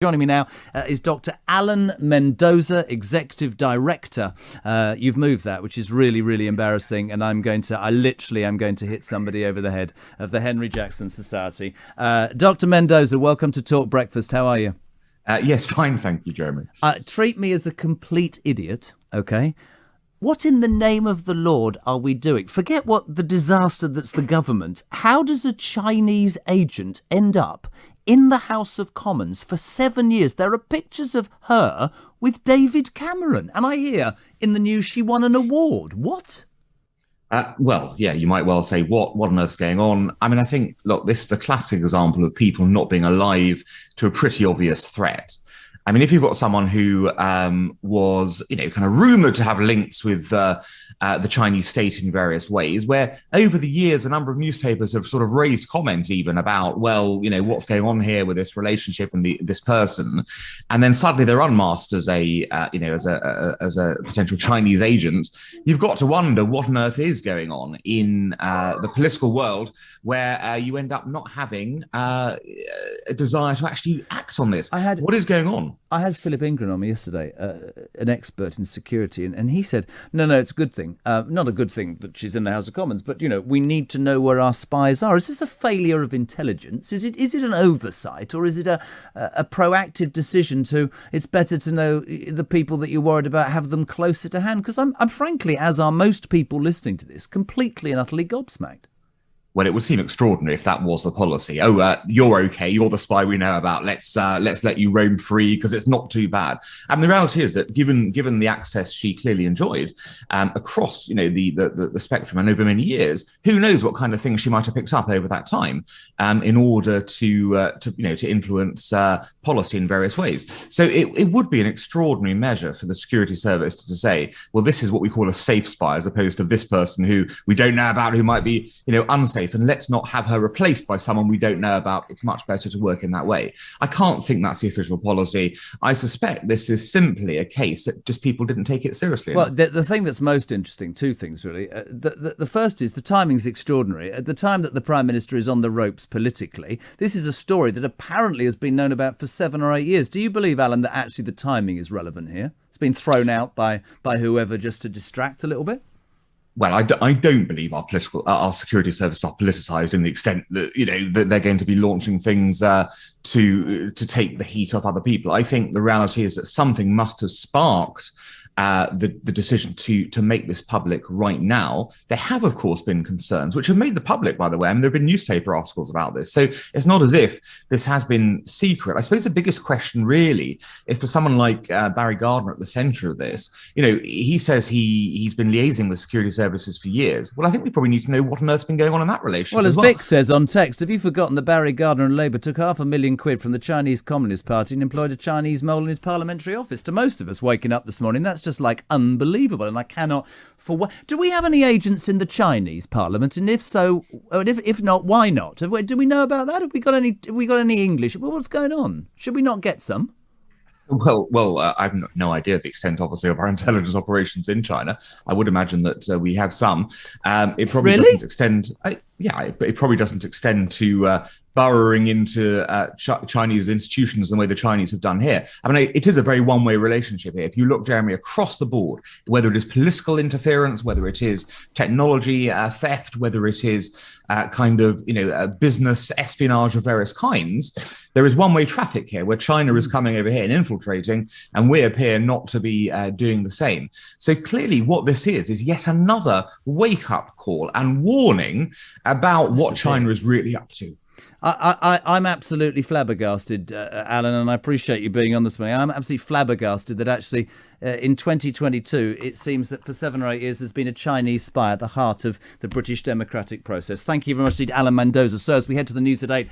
Joining me now is Dr. Alan Mendoza, Executive Director. You've moved that, which is really, really embarrassing, and I literally am going to hit somebody over the head of the Henry Jackson Society. Dr. Mendoza, welcome to Talk Breakfast. How are you? Yes, fine, thank you, Jeremy. Treat me as a complete idiot, okay? What in the name of the Lord are we doing? Forget what the disaster that's the government. How does a Chinese agent end up in the House of Commons for 7 years? There are pictures of her with David Cameron, and I hear in the news she won an award. What? Well, yeah, you might well say, what on earth's going on? I mean, I think, look, this is a classic example of people not being alive to a pretty obvious threat. I mean, if you've got someone who was, kind of rumoured to have links with the Chinese state in various ways, where over the years, a number of newspapers have sort of raised comment even about, well, what's going on here with this relationship and this person, and then suddenly they're unmasked as a potential Chinese agent. You've got to wonder what on earth is going on in the political world, where you end up not having a desire to actually act on this. What is going on? I had Philip Ingram on me yesterday, an expert in security, and he said, no, it's a good thing. Not a good thing that she's in the House of Commons, but, we need to know where our spies are. Is this a failure of intelligence? Is it an oversight, or is it a proactive decision to, it's better to know the people that you're worried about, have them closer to hand? Because I'm frankly, as are most people listening to this, completely and utterly gobsmacked. Well, it would seem extraordinary if that was the policy. Oh, you're okay. You're the spy we know about. Let's let you roam free because it's not too bad. And the reality is that given the access she clearly enjoyed across the spectrum and over many years, who knows what kind of things she might have picked up over that time in order to influence policy in various ways. So it would be an extraordinary measure for the security service to say, well, this is what we call a safe spy, as opposed to this person who we don't know about, who might be unsafe. And let's not have her replaced by someone we don't know about. It's much better to work in that way. I can't think that's the official policy. I suspect this is simply a case that just people didn't take it seriously. Well, the thing that's most interesting, two things really. The first is the timing's extraordinary. At the time that the Prime Minister is on the ropes politically, this is a story that apparently has been known about for 7 or 8 years. Do you believe, Alan, that actually the timing is relevant here? It's been thrown out by whoever just to distract a little bit? Well, I don't believe our security services are politicised in the extent that that they're going to be launching things to take the heat off other people. I think the reality is that something must have sparked the decision to make this public right now. There have, of course, been concerns which have made the public, by the way. I mean, there have been newspaper articles about this. So it's not as if this has been secret. I suppose the biggest question really is for someone like Barry Gardner at the centre of this. He says he's been liaising with security services for years. Well, I think we probably need to know what on earth's been going on in that relationship. Well, as Vic says on text, have you forgotten that Barry Gardner and Labour took £500,000 from the Chinese Communist Party and employed a Chinese mole in his parliamentary office? To most of us waking up this morning, that's just like unbelievable, and I cannot do we have any agents in the Chinese Parliament, and if so, if not, why not? Do we know about that? Have we got any English? What's going on? Should we not get some? Well, I've no idea the extent, obviously, of our intelligence operations in China. I would imagine that we have some. It probably doesn't extend. It probably doesn't extend to burrowing into Chinese institutions the way the Chinese have done here. I mean, it is a very one-way relationship here. If you look, Jeremy, across the board, whether it is political interference, whether it is technology theft, whether it is business espionage of various kinds, there is one-way traffic here where China is coming over here and infiltrating, and we appear not to be doing the same. So clearly what this is yet another wake-up call and warning about what China is really up to. I'm absolutely flabbergasted, Alan, and I appreciate you being on this morning. I'm absolutely flabbergasted that actually in 2022, it seems that for 7 or 8 years there's been a Chinese spy at the heart of the British democratic process. Thank you very much indeed, Alan Mendoza. So as we head to the news at 8,